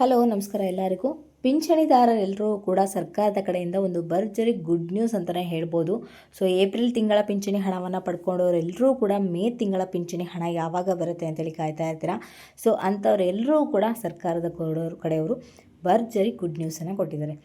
Hello ನಮಸ್ಕಾರ ಎಲ್ಲರಿಗೂ. ಪಿಂಚಣಿದಾರರೆಲ್ಲರೂ ಕೂಡ ಸರ್ಕಾರದ ಕಡೆಯಿಂದ ಒಂದು ಭರ್ಜರಿ ಗುಡ್ ನ್ಯೂಸ್ ಅಂತಲೇ ಹೇಳ್ಬೋದು. ಸೊ ಏಪ್ರಿಲ್ ತಿಂಗಳ ಪಿಂಚಣಿ ಹಣವನ್ನು ಪಡ್ಕೊಂಡವರೆಲ್ಲರೂ ಕೂಡ ಮೇ ತಿಂಗಳ ಪಿಂಚಣಿ ಹಣ ಯಾವಾಗ ಬರುತ್ತೆ ಅಂತೇಳಿ ಕಾಯ್ತಾ ಇರ್ತೀರಾ. ಸೊ ಅಂಥವರೆಲ್ಲರೂ ಕೂಡ ಸರ್ಕಾರದ ಕಡೆಯವರು ಭರ್ಜರಿ ಗುಡ್ ನ್ಯೂಸನ್ನು ಕೊಟ್ಟಿದ್ದಾರೆ.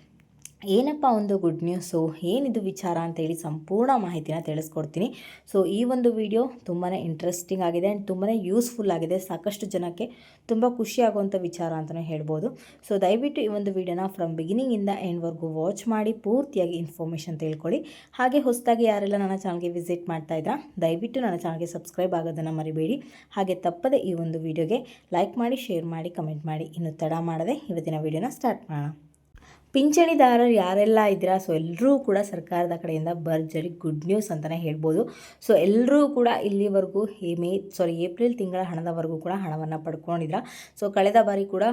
ಏನಪ್ಪ ಒಂದು ಗುಡ್ ನ್ಯೂಸು, ಏನಿದು ವಿಚಾರ ಅಂತೇಳಿ ಸಂಪೂರ್ಣ ಮಾಹಿತಿನ ತಿಳಿಸ್ಕೊಡ್ತೀನಿ. ಸೊ ಈ ಒಂದು ವಿಡಿಯೋ ತುಂಬಾ ಇಂಟ್ರೆಸ್ಟಿಂಗ್ ಆಗಿದೆ ಆ್ಯಂಡ್ ತುಂಬಾ ಯೂಸ್ಫುಲ್ ಆಗಿದೆ. ಸಾಕಷ್ಟು ಜನಕ್ಕೆ ತುಂಬ ಖುಷಿಯಾಗುವಂಥ ವಿಚಾರ ಅಂತಲೇ ಹೇಳ್ಬೋದು. ಸೊ ದಯವಿಟ್ಟು ಈ ಒಂದು ವಿಡಿಯೋನ ಫ್ರಮ್ ಬಿಗಿನಿಂಗಿಂದ ಎಂಡ್ವರೆಗೂ ವಾಚ್ ಮಾಡಿ ಪೂರ್ತಿಯಾಗಿ ಇನ್ಫಾರ್ಮೇಷನ್ ತಿಳ್ಕೊಳ್ಳಿ. ಹಾಗೆ ಹೊಸದಾಗಿ ಯಾರೆಲ್ಲ ನನ್ನ ಚಾನಲ್ಗೆ ವಿಸಿಟ್ ಮಾಡ್ತಾ ಇದ್ರಾ ದಯವಿಟ್ಟು ನನ್ನ ಚಾನಲ್ಗೆ ಸಬ್ಸ್ಕ್ರೈಬ್ ಆಗೋದನ್ನು ಮರಿಬೇಡಿ. ಹಾಗೆ ತಪ್ಪದೆ ಈ ಒಂದು ವಿಡಿಯೋಗೆ ಲೈಕ್ ಮಾಡಿ, ಶೇರ್ ಮಾಡಿ, ಕಮೆಂಟ್ ಮಾಡಿ. ಇನ್ನು ತಡ ಮಾಡದೆ ಇವತ್ತಿನ ವಿಡಿಯೋನ ಸ್ಟಾರ್ಟ್ ಮಾಡೋಣ. ಪಿಂಚಣಿದಾರರು ಯಾರೆಲ್ಲ ಇದ್ದೀರಾ, ಸೊ ಎಲ್ಲರೂ ಕೂಡ ಸರ್ಕಾರದ ಕಡೆಯಿಂದ ಭರ್ಜರಿ ಗುಡ್ ನ್ಯೂಸ್ ಅಂತಲೇ ಹೇಳ್ಬೋದು. ಸೊ ಎಲ್ಲರೂ ಕೂಡ ಇಲ್ಲಿವರೆಗೂ ಏಪ್ರಿಲ್ ತಿಂಗಳ ಹಣದವರೆಗೂ ಕೂಡ ಹಣವನ್ನು ಪಡ್ಕೊಂಡಿದ್ರ. ಸೊ ಕಳೆದ ಬಾರಿ ಕೂಡ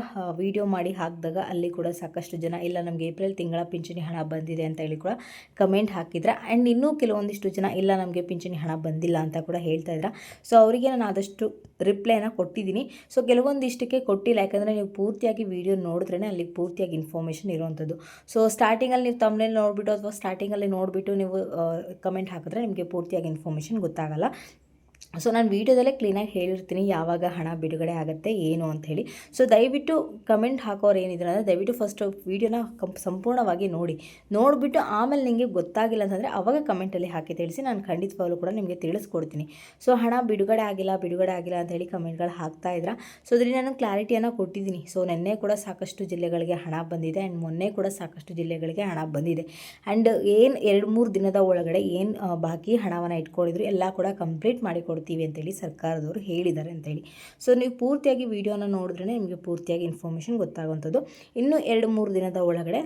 ವಿಡಿಯೋ ಮಾಡಿ ಹಾಕಿದಾಗ ಅಲ್ಲಿ ಕೂಡ ಸಾಕಷ್ಟು ಜನ ಇಲ್ಲ ನಮಗೆ ಏಪ್ರಿಲ್ ತಿಂಗಳ ಪಿಂಚಣಿ ಹಣ ಬಂದಿದೆ ಅಂತ ಹೇಳಿ ಕೂಡ ಕಮೆಂಟ್ ಹಾಕಿದ್ರ. ಆ್ಯಂಡ್ ಇನ್ನೂ ಕೆಲವೊಂದಿಷ್ಟು ಜನ ಇಲ್ಲ ನಮಗೆ ಪಿಂಚಣಿ ಹಣ ಬಂದಿಲ್ಲ ಅಂತ ಕೂಡ ಹೇಳ್ತಾ ಇದ್ರ. ಸೊ ಅವರಿಗೆ ನಾನು ಆದಷ್ಟು ರಿಪ್ಲೈನ ಕೊಟ್ಟಿದ್ದೀನಿ. ಸೊ ಕೆಲವೊಂದಿಷ್ಟಕ್ಕೆ ಕೊಟ್ಟಿಲ್ಲ, ಯಾಕಂದರೆ ನೀವು ಪೂರ್ತಿಯಾಗಿ ವಿಡಿಯೋ ನೋಡಿದ್ರೇ ಅಲ್ಲಿ ಪೂರ್ತಿಯಾಗಿ ಇನ್ಫಾರ್ಮೇಷನ್ ಇರುವಂಥದ್ದು. ಸೊ ಸ್ಟಾರ್ಟಿಂಗಲ್ಲಿ ನೀವು ತಮ್ಮನೇಲಿ ನೋಡಿಬಿಟ್ಟು ಅಥವಾ ಸ್ಟಾರ್ಟಿಂಗಲ್ಲಿ ನೋಡಿಬಿಟ್ಟು ನೀವು ಕಮೆಂಟ್ ಹಾಕಿದ್ರೆ ನಿಮಗೆ ಪೂರ್ತಿಯಾಗಿ ಇನ್ಫಾರ್ಮೇಷನ್ ಗೊತ್ತಾಗಲ್ಲ. ಸೊ ನಾನು ವೀಡಿಯೋದಲ್ಲೇ ಕ್ಲೀನಾಗಿ ಹೇಳಿರ್ತೀನಿ ಯಾವಾಗ ಹಣ ಬಿಡುಗಡೆ ಆಗುತ್ತೆ ಏನು ಅಂಥೇಳಿ. ಸೊ ದಯವಿಟ್ಟು ಕಮೆಂಟ್ ಹಾಕೋರು ಏನಿದ್ರೆ ಅಂದರೆ ದಯವಿಟ್ಟು ಫಸ್ಟ್ ವೀಡಿಯೋನ ಸಂಪೂರ್ಣವಾಗಿ ನೋಡಿಬಿಟ್ಟು ಆಮೇಲೆ ನಿಮಗೆ ಗೊತ್ತಾಗಿಲ್ಲ ಅಂತಂದರೆ ಆವಾಗ ಕಮೆಂಟಲ್ಲಿ ಹಾಕಿ ತಿಳಿಸಿ, ನಾನು ಖಂಡಿತವಾಗ್ಲೂ ಕೂಡ ನಿಮಗೆ ತಿಳಿಸ್ಕೊಡ್ತೀನಿ. ಸೊ ಹಣ ಬಿಡುಗಡೆ ಆಗಿಲ್ಲ ಅಂಥೇಳಿ ಕಮೆಂಟ್ಗಳು ಹಾಕ್ತಾ ಇದ್ರ. ಸೊ ಅದರಲ್ಲಿ ನಾನು ಕ್ಲಾರಿಟಿಯನ್ನು ಕೊಟ್ಟಿದ್ದೀನಿ. ಸೊ ನಿನ್ನೆ ಕೂಡ ಸಾಕಷ್ಟು ಜಿಲ್ಲೆಗಳಿಗೆ ಹಣ ಬಂದಿದೆ ಆ್ಯಂಡ್ ಮೊನ್ನೆ ಕೂಡ ಸಾಕಷ್ಟು ಜಿಲ್ಲೆಗಳಿಗೆ ಹಣ ಬಂದಿದೆ. ಆ್ಯಂಡ್ ಏನು 2-3 ದಿನದ ಒಳಗಡೆ ಏನು ಬಾಕಿ ಹಣವನ್ನು ಇಟ್ಕೊಂಡಿದ್ರು ಎಲ್ಲ ಕೂಡ ಕಂಪ್ಲೀಟ್ ಮಾಡಿಕೊಡ್ತೀವಿ ಅಂತೇಳಿ ಸರ್ಕಾರದವರು ಹೇಳಿದ್ದಾರೆ ಅಂತೇಳಿ. ಸೊ ನೀವು ಪೂರ್ತಿಯಾಗಿ ವಿಡಿಯೋನ ನೋಡಿದ್ರೆ ನಿಮಗೆ ಪೂರ್ತಿಯಾಗಿ ಇನ್ಫಾರ್ಮೇಷನ್ ಗೊತ್ತಾಗುವಂಥದ್ದು. ಇನ್ನೂ 2-3 ದಿನದ ಒಳಗಡೆ,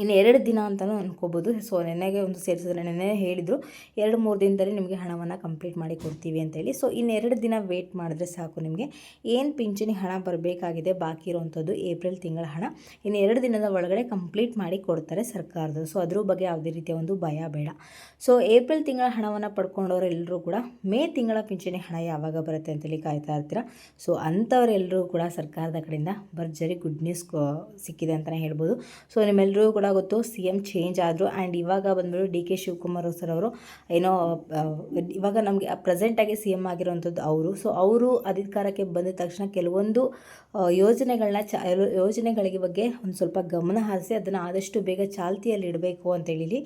ಇನ್ನು 2 ದಿನ ಅಂತಲೂ ಅನ್ಕೋಬೋದು. ಸೊ ನೆನ್ನೆಗೆ ಒಂದು ಸೇರಿಸಿದ್ರೆ ನೆನ್ನೆ ಹೇಳಿದರು 2-3 ದಿನದಲ್ಲಿ ನಿಮಗೆ ಹಣವನ್ನು ಕಂಪ್ಲೀಟ್ ಮಾಡಿ ಕೊಡ್ತೀವಿ ಅಂತೇಳಿ. ಸೊ ಇನ್ನು 2 ದಿನ ವೇಟ್ ಮಾಡಿದ್ರೆ ಸಾಕು, ನಿಮಗೆ ಏನು ಪಿಂಚಣಿ ಹಣ ಬರಬೇಕಾಗಿದೆ ಬಾಕಿ ಇರುವಂಥದ್ದು ಏಪ್ರಿಲ್ ತಿಂಗಳ ಹಣ ಇನ್ನು 2 ದಿನದ ಒಳಗಡೆ ಕಂಪ್ಲೀಟ್ ಮಾಡಿ ಕೊಡ್ತಾರೆ ಸರ್ಕಾರದವರು. ಸೊ ಅದ್ರ ಬಗ್ಗೆ ಯಾವುದೇ ರೀತಿಯ ಒಂದು ಭಯ ಬೇಡ. ಸೊ ಏಪ್ರಿಲ್ ತಿಂಗಳ ಹಣವನ್ನು ಪಡ್ಕೊಂಡವರೆಲ್ಲರೂ ಕೂಡ ಮೇ ತಿಂಗಳ ಪಿಂಚಣಿ ಹಣ ಯಾವಾಗ ಬರುತ್ತೆ ಅಂತೇಳಿ ಕಾಯ್ತಾ ಇರ್ತೀರ. ಸೊ ಅಂಥವರೆಲ್ಲರೂ ಕೂಡ ಸರ್ಕಾರದ ಕಡೆಯಿಂದ ಭರ್ಜರಿ ಗುಡ್ ನ್ಯೂಸ್ ಸಿಕ್ಕಿದೆ ಅಂತಲೇ ಹೇಳ್ಬೋದು. ಸೊ ನಿಮ್ಮೆಲ್ಲರೂ ಕೂಡ ಗೊತ್ತು, CM ಚೇಂಜ್ ಆದರು ಆ್ಯಂಡ್ ಇವಾಗ ಬಂದ್ಬಿಟ್ಟು DK ಶಿವಕುಮಾರ್ ಸರ್ ಅವರು ಏನೋ ಇವಾಗ ನಮಗೆ ಪ್ರೆಸೆಂಟಾಗಿ CM ಆಗಿರೋವಂಥದ್ದು ಅವರು. ಸೊ ಅವರು ಅಧಿಕಾರಕ್ಕೆ ಬಂದ ತಕ್ಷಣ ಕೆಲವೊಂದು ಯೋಜನೆಗಳಿಗೆ ಬಗ್ಗೆ ಒಂದು ಸ್ವಲ್ಪ ಗಮನ ಹರಿಸಿ ಅದನ್ನು ಆದಷ್ಟು ಬೇಗ ಚಾಲ್ತಿಯಲ್ಲಿ ಇಡಬೇಕು ಅಂತೇಳಿ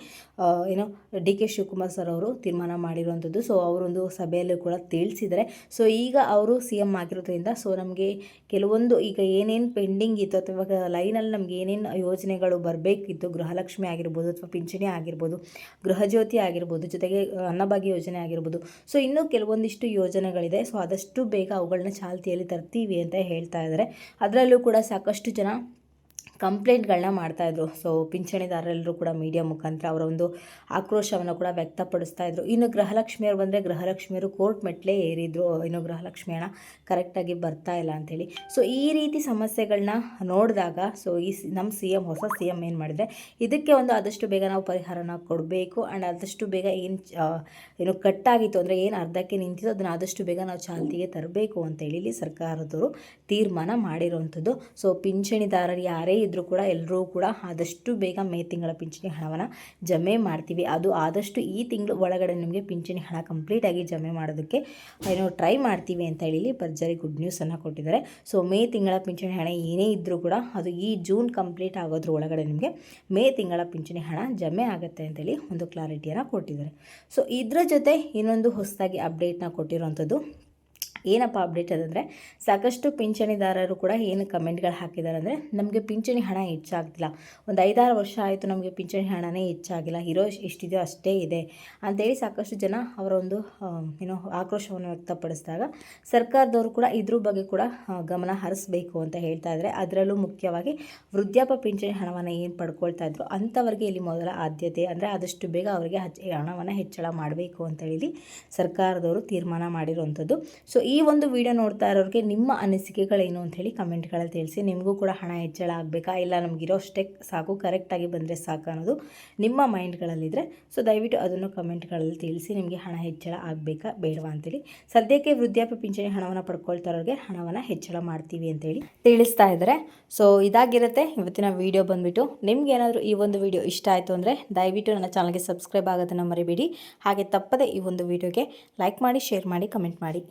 ಏನೋ DK ಶಿವಕುಮಾರ್ ಸರ್ ಅವರು ತೀರ್ಮಾನ ಮಾಡಿರುವಂಥದ್ದು. ಸೊ ಅವರೊಂದು ಸಭೆಯಲ್ಲೂ ಕೂಡ ತಿಳಿಸಿದ್ದಾರೆ. ಸೊ ಈಗ ಅವರು CM ಆಗಿರೋದ್ರಿಂದ ಸೊ ನಮಗೆ ಕೆಲವೊಂದು ಈಗ ಏನೇನು ಪೆಂಡಿಂಗ್ ಇತ್ತು ಅಥವಾ ಇವಾಗ ಲೈನಲ್ಲಿ ನಮ್ಗೆ ಏನೇನು ಯೋಜನೆಗಳು ಬರಬೇಕಿತ್ತು, ಗೃಹಲಕ್ಷ್ಮಿ ಆಗಿರ್ಬೋದು ಅಥವಾ ಪಿಂಚಣಿ ಆಗಿರ್ಬೋದು, ಗೃಹಜ್ಯೋತಿ ಆಗಿರ್ಬೋದು, ಜೊತೆಗೆ ಅನ್ನಭಾಗ್ಯ ಯೋಜನೆ ಆಗಿರ್ಬೋದು. ಸೊ ಇನ್ನೂ ಕೆಲವೊಂದಿಷ್ಟು ಯೋಜನೆಗಳಿದೆ. ಸೊ ಆದಷ್ಟು ಬೇಗ ಅವುಗಳನ್ನ ಚಾಲ್ತಿಯಲ್ಲಿ ತರ್ತೀವಿ ಅಂತ ಹೇಳ್ತಾ ಇದ್ದಾರೆ. ಅದರಲ್ಲೂ ಕೂಡ ಸಾಕಷ್ಟು ಜನ ಕಂಪ್ಲೇಂಟ್ಗಳನ್ನ ಮಾಡ್ತಾಯಿದ್ರು. ಸೊ ಪಿಂಚಣಿದಾರರೆಲ್ಲರೂ ಕೂಡ ಮೀಡಿಯಾ ಮುಖಾಂತರ ಅವರ ಒಂದು ಆಕ್ರೋಶವನ್ನು ಕೂಡ ವ್ಯಕ್ತಪಡಿಸ್ತಾ ಇದ್ರು. ಇನ್ನು ಗೃಹಲಕ್ಷ್ಮಿಯರು ಬಂದರೆ ಗೃಹಲಕ್ಷ್ಮಿಯರು ಕೋರ್ಟ್ ಮೆಟ್ಲೇ ಏರಿದ್ರು, ಇನ್ನು ಗೃಹಲಕ್ಷ್ಮಿ ಹಣ ಕರೆಕ್ಟಾಗಿ ಬರ್ತಾ ಇಲ್ಲ ಅಂಥೇಳಿ. ಸೊ ಈ ರೀತಿ ಸಮಸ್ಯೆಗಳನ್ನ ನೋಡಿದಾಗ ಸೊ ನಮ್ಮ ಹೊಸ ಸಿ ಎಮ್ ಏನು ಮಾಡಿದರೆ ಇದಕ್ಕೆ ಒಂದು ಆದಷ್ಟು ಬೇಗ ನಾವು ಪರಿಹಾರನ ಕೊಡಬೇಕು ಆ್ಯಂಡ್ ಆದಷ್ಟು ಬೇಗ ಏನು ಕಟ್ಟಾಗಿತ್ತು ಅಂದರೆ ಏನು ಅರ್ಧಕ್ಕೆ ನಿಂತಿತ್ತು ಅದನ್ನು ಆದಷ್ಟು ಬೇಗ ನಾವು ಚಾಲ್ತಿಗೆ ತರಬೇಕು ಅಂತೇಳಿ ಇಲ್ಲಿ ಸರ್ಕಾರದವರು ತೀರ್ಮಾನ ಮಾಡಿರುವಂಥದ್ದು. ಸೊ ಪಿಂಚಣಿದಾರರು ಯಾರೇ ಇದ್ದರೂ ಕೂಡ ಎಲ್ಲರೂ ಕೂಡ ಆದಷ್ಟು ಬೇಗ ಮೇ ತಿಂಗಳ ಪಿಂಚಣಿ ಹಣವನ್ನು ಜಮೆ ಮಾಡ್ತೀವಿ. ಅದು ಆದಷ್ಟು ಈ ತಿಂಗಳು ಒಳಗಡೆ ನಿಮಗೆ ಪಿಂಚಣಿ ಹಣ ಕಂಪ್ಲೀಟಾಗಿ ಜಮೆ ಮಾಡೋದಕ್ಕೆ ಟ್ರೈ ಮಾಡ್ತೀವಿ ಅಂತ ಹೇಳಿ ಭರ್ಜರಿ ಗುಡ್ ನ್ಯೂಸನ್ನು ಕೊಟ್ಟಿದ್ದಾರೆ. ಸೊ ಮೇ ತಿಂಗಳ ಪಿಂಚಣಿ ಹಣ ಏನೇ ಇದ್ದರೂ ಕೂಡ ಅದು ಈ ಜೂನ್ ಕಂಪ್ಲೀಟ್ ಆಗೋದ್ರ ಒಳಗಡೆ ನಿಮಗೆ ಮೇ ತಿಂಗಳ ಪಿಂಚಣಿ ಹಣ ಜಮೆ ಆಗುತ್ತೆ ಅಂತೇಳಿ ಒಂದು ಕ್ಲಾರಿಟಿಯನ್ನು ಕೊಟ್ಟಿದ್ದಾರೆ. ಸೊ ಇದರ ಜೊತೆ ಇನ್ನೊಂದು ಹೊಸದಾಗಿ ಅಪ್ಡೇಟ್ನ ಕೊಟ್ಟಿರೋವಂಥದ್ದು ಏನಪ್ಪ ಅಪ್ಡೇಟ್ ಅದಂದರೆ ಸಾಕಷ್ಟು ಪಿಂಚಣಿದಾರರು ಕೂಡ ಏನು ಕಮೆಂಟ್ಗಳು ಹಾಕಿದ್ದಾರೆ ಅಂದರೆ ನಮಗೆ ಪಿಂಚಣಿ ಹಣ ಹೆಚ್ಚಾಗ್ತಿಲ್ಲ, ಒಂದು 5-6 ವರ್ಷ ಆಯಿತು ನಮಗೆ ಪಿಂಚಣಿ ಹಣನೇ ಹೆಚ್ಚಾಗಿಲ್ಲ, ಎಷ್ಟಿದೆಯೋ ಅಷ್ಟೇ ಇದೆ ಅಂತೇಳಿ ಸಾಕಷ್ಟು ಜನ ಅವರ ಒಂದು ಆಕ್ರೋಶವನ್ನು ವ್ಯಕ್ತಪಡಿಸಿದಾಗ ಸರ್ಕಾರದವರು ಕೂಡ ಇದ್ರ ಬಗ್ಗೆ ಕೂಡ ಗಮನ ಹರಿಸಬೇಕು ಅಂತ ಹೇಳ್ತಾ ಇದ್ದಾರೆ. ಅದರಲ್ಲೂ ಮುಖ್ಯವಾಗಿ ವೃದ್ಧಾಪ್ಯ ಪಿಂಚಣಿ ಹಣವನ್ನು ಏನು ಪಡ್ಕೊಳ್ತಾ ಇದ್ರು ಅಂಥವ್ರಿಗೆ ಇಲ್ಲಿ ಮೊದಲ ಆದ್ಯತೆ, ಅಂದರೆ ಆದಷ್ಟು ಬೇಗ ಅವರಿಗೆ ಹಣವನ್ನು ಹೆಚ್ಚಳ ಮಾಡಬೇಕು ಅಂತೇಳಿ ಸರ್ಕಾರದವರು ತೀರ್ಮಾನ ಮಾಡಿರುವಂಥದ್ದು. ಸೊ ಈ ಒಂದು ವಿಡಿಯೋ ನೋಡ್ತಾ ಇರೋರಿಗೆ ನಿಮ್ಮ ಅನಿಸಿಕೆಗಳೇನು ಅಂಥೇಳಿ ಕಮೆಂಟ್ಗಳಲ್ಲಿ ತಿಳಿಸಿ. ನಿಮಗೂ ಕೂಡ ಹಣ ಹೆಚ್ಚಳ ಆಗಬೇಕಾ, ಇಲ್ಲ ನಮಗಿರೋಷ್ಟೇ ಸಾಕು, ಕರೆಕ್ಟಾಗಿ ಬಂದರೆ ಸಾಕು ಅನ್ನೋದು ನಿಮ್ಮ ಮೈಂಡ್ಗಳಲ್ಲಿದ್ದರೆ ಸೊ ದಯವಿಟ್ಟು ಅದನ್ನು ಕಮೆಂಟ್ಗಳಲ್ಲಿ ತಿಳಿಸಿ. ನಿಮಗೆ ಹಣ ಹೆಚ್ಚಳ ಆಗಬೇಕಾ ಬೇಡವಾ ಅಂತೇಳಿ. ಸದ್ಯಕ್ಕೆ ವೃದ್ಧಾಪ್ಯ ಪಿಂಚಣಿ ಹಣವನ್ನು ಪಡ್ಕೊಳ್ತಾ ಇರೋರಿಗೆ ಹಣವನ್ನು ಹೆಚ್ಚಳ ಮಾಡ್ತೀವಿ ಅಂತೇಳಿ ತಿಳಿಸ್ತಾ ಇದ್ದಾರೆ. ಸೊ ಇದಾಗಿರುತ್ತೆ ಇವತ್ತಿನ ವಿಡಿಯೋ ಬಂದುಬಿಟ್ಟು. ನಿಮ್ಗೆ ಏನಾದರೂ ಈ ಒಂದು ವಿಡಿಯೋ ಇಷ್ಟ ಆಯಿತು ಅಂದರೆ ದಯವಿಟ್ಟು ನನ್ನ ಚಾನಲ್ಗೆ ಸಬ್ಸ್ಕ್ರೈಬ್ ಆಗೋದನ್ನು ಮರಿಬೇಡಿ. ಹಾಗೆ ತಪ್ಪದೆ ಈ ಒಂದು ವಿಡಿಯೋಗೆ ಲೈಕ್ ಮಾಡಿ, ಶೇರ್ ಮಾಡಿ, ಕಮೆಂಟ್ ಮಾಡಿ.